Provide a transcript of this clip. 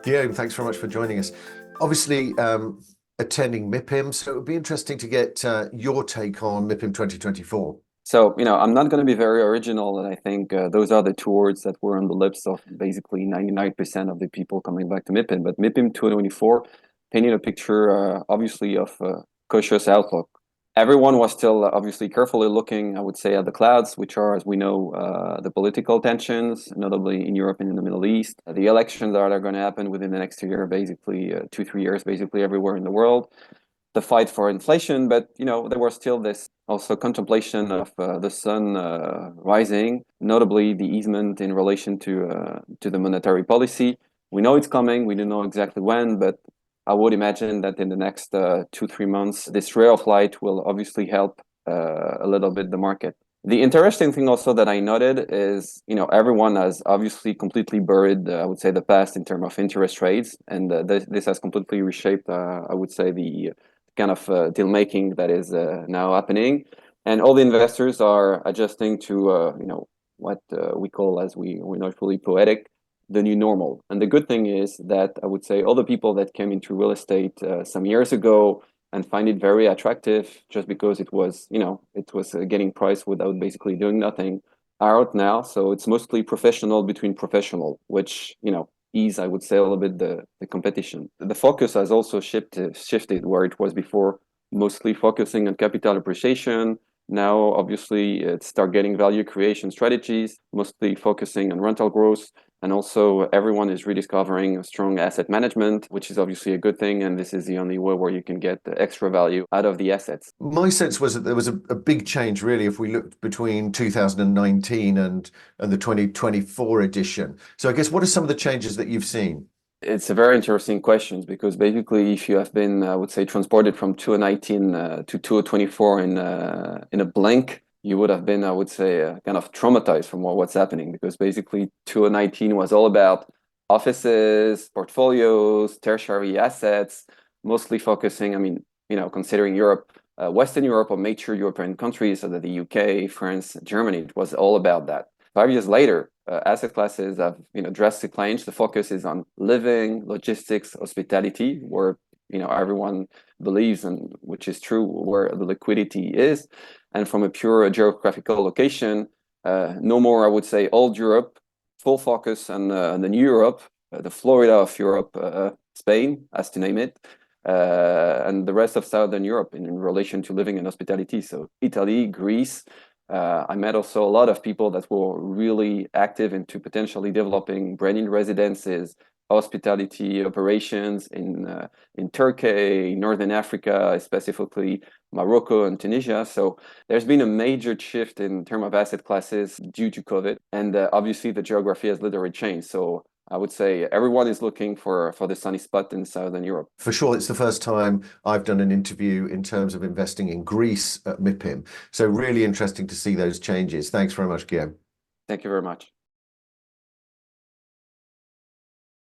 Guillaume, thanks very much for joining us. Obviously, attending MIPIM, so it would be interesting to get your take on MIPIM 2024. So, I'm not going to be very original, and I think those are the two words that were on the lips of basically 99% of the people coming back to MIPIM. But MIPIM 2024 painted a picture, obviously, of cautious outlook. Everyone was still obviously carefully looking, I would say, at the clouds, which are, as we know, the political tensions, notably in Europe and in the Middle East, the elections that are going to happen within the next 2 years, basically 2, 3 years, basically everywhere in the world, the fight for inflation, but there was still this also contemplation of the sun rising, notably the easement in relation to the monetary policy. We know it's coming. We don't know exactly when, but I would imagine that in the next 2, 3 months, this ray of light will obviously help a little bit the market. The interesting thing also that I noted is, everyone has obviously completely buried, I would say, the past in terms of interest rates, and this has completely reshaped, I would say, the kind of deal making that is now happening, and all the investors are adjusting to what we call, as we're not fully poetic, the new normal. And the good thing is that I would say all the people that came into real estate some years ago and find it very attractive just because it was getting priced without basically doing nothing are out now. So it's mostly professional between professional, which ease, I would say, a little bit the competition. The focus has also shifted where it was before mostly focusing on capital appreciation. Now, obviously, it's targeting value creation strategies, mostly focusing on rental growth. And also, everyone is rediscovering strong asset management, which is obviously a good thing. And this is the only way where you can get the extra value out of the assets. My sense was that there was a big change, really, if we looked between 2019 and the 2024 edition. So I guess what are some of the changes that you've seen? It's a very interesting question because basically, if you have been, I would say, transported from 2019 to 2024 in a blink, you would have been, I would say, kind of traumatized from what's happening, because basically 2019 was all about offices, portfolios, tertiary assets, mostly focusing, considering Europe, Western Europe or major European countries, so that the UK, France, Germany, it was all about that. 5 years later, asset classes have drastically changed. The focus is on living, logistics, hospitality, where everyone believes, and which is true, where the liquidity is. And from a pure geographical location, no more, I would say, old Europe, full focus on the new Europe, the Florida of Europe, Spain, as to name it, and the rest of Southern Europe in relation to living and hospitality. So Italy, Greece. I met also a lot of people that were really active into potentially developing brand new residences, hospitality operations in Turkey, Northern Africa, specifically Morocco and Tunisia. So there's been a major shift in terms of asset classes due to COVID, and obviously the geography has literally changed. So I would say everyone is looking for the sunny spot in Southern Europe. For sure, it's the first time I've done an interview in terms of investing in Greece at MIPIM. So really interesting to see those changes. Thanks very much, Guillaume. Thank you very much.